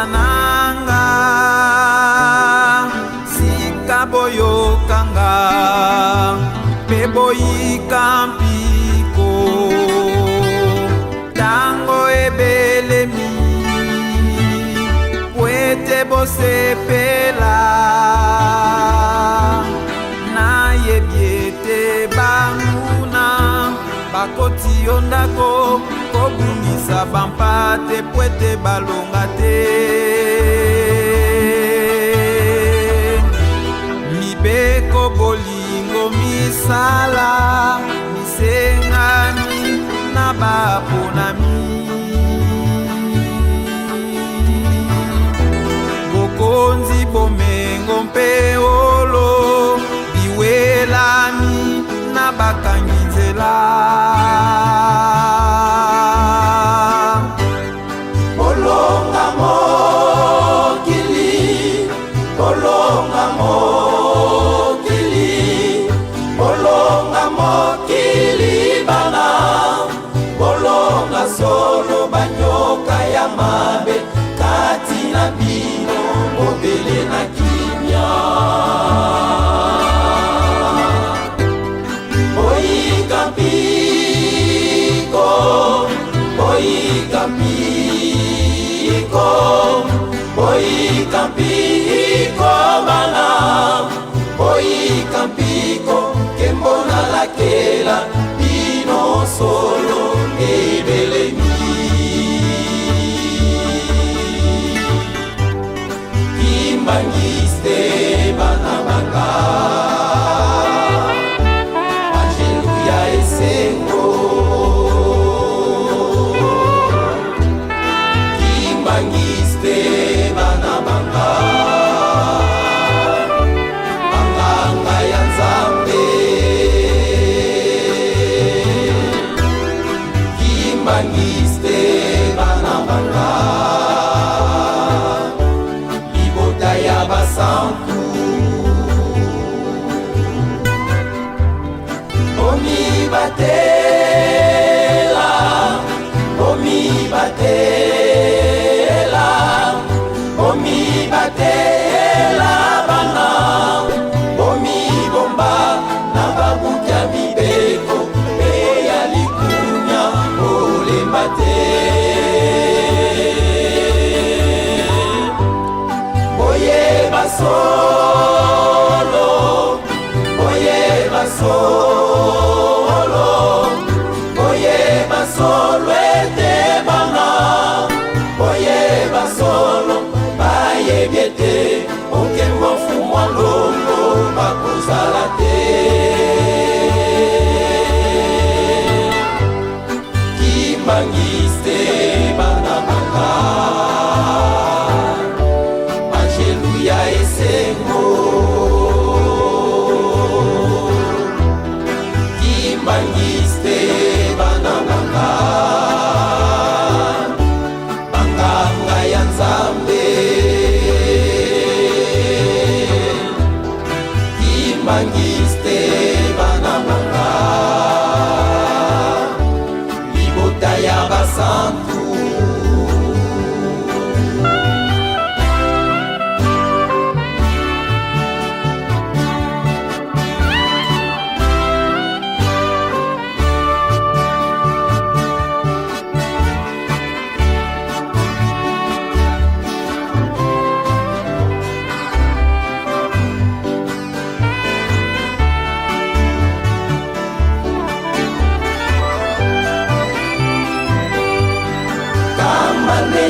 nanga sika boyokanga pe boyika mpiko tango ebelemi pwete bosepela na yebiete banguna bakoti yondako kobungisa bampate pwete balonga te mibeko bolingo misala misengani na baponami bokonzi bomengo mpe olo biwelami na bakangi nzela bolonga mokili bolonga mokili bolonga mokili bana bolonga solo banyoka ya mabe kati na bino mobele na kimia boyika mpiko boyika mpiko boyika mpiko bana boyika mpiko kembona lakela bino solo ebelemi kimbangiste bana banga Alleluia esengo kimbangiste bana banga banganga ya Nzambe kimbangiste bana banga libota ya basantu omibatela omibatela omibatela bana omibomba na babukya mibeko pe ya likunya olemba te boyeba solo boyeba solo boyeba solo ete bana boyeba solo bayebiete okembo fumwa longo bakozala te kimbangiste bana banga Alleluia esengo kimbangiste bana banga banganga ya Nzambe kimbangiste bana banga libota ya basantu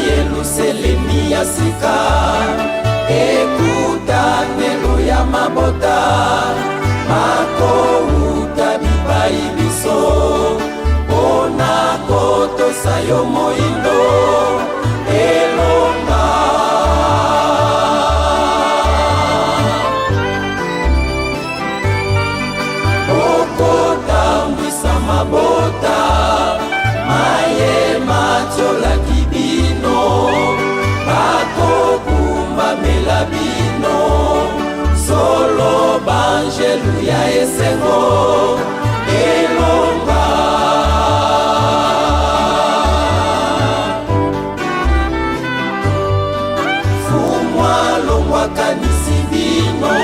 Yeluselemi ya sika ekutanelo ya mabota makouta bipai biso mpona kotosa yo moindo elonga okotambwisa mabota maye macholaki bino bakobumba mela bino solo banjelu ya esengo elonga alongwakanisi bino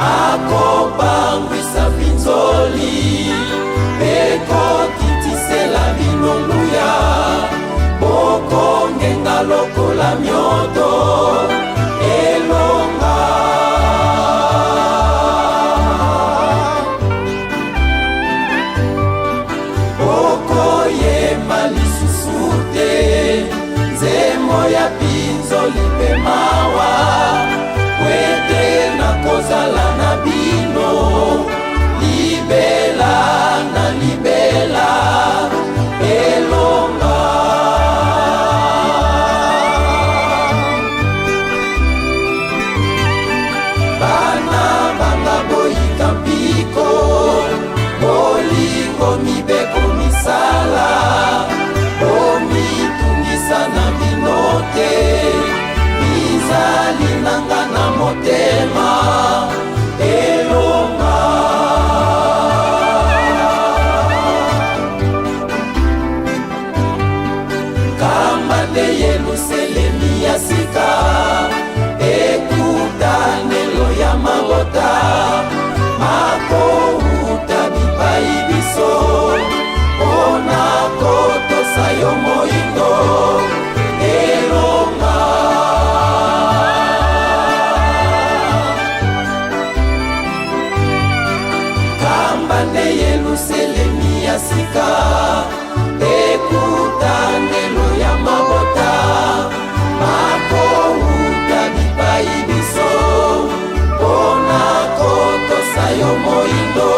akobangwisa binzoli bekokitisela bino nguya bokongenga lokola myoto elonga bokoyema lisusu te nzembo ya binzoli mpe mawa kwete na kozala na bino libela na libela elonga bana banga boyika mpiko bolingo mibeko misala bomitungisa na bino te mizali nanga na motema elonga kamba nde Yelusalemi ya sika ekutanelo ya mabota makouta bipai biso mpona kotosa yo moyindo elonga kamba nde Yelusalemi ya sika ekutanelo ya mabota makouta bipai biso mpona kotosa yo moyindo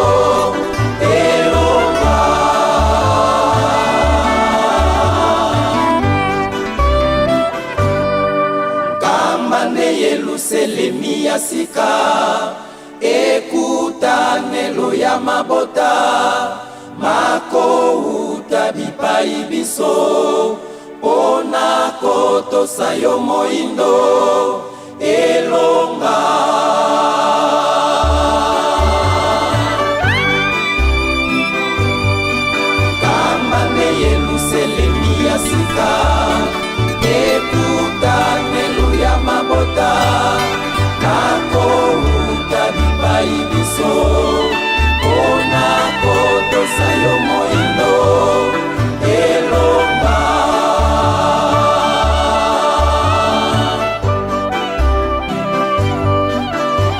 elonga kamba nde Yelusalemi ya sika ekutanelo ya mabota makouta bipai biso mpona kotosa yo moyindo elonga kamba nde Yelusalemi ya sika ekutanelo ya mabota makouta bipai biso mpona kotosa yo moyindo elonga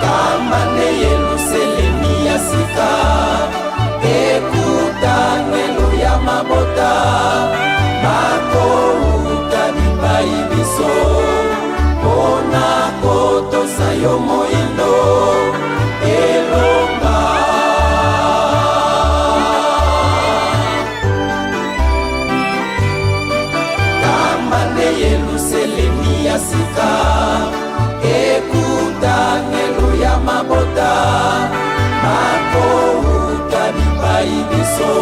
kamba nde Yelusalemi ya sika ekutanelo ya mabota makouta bipai biso mpona kotosa yo moyindo elonga kamba nde Yelusalemi ya sika ekutanelo ya mabota makouta bipai biso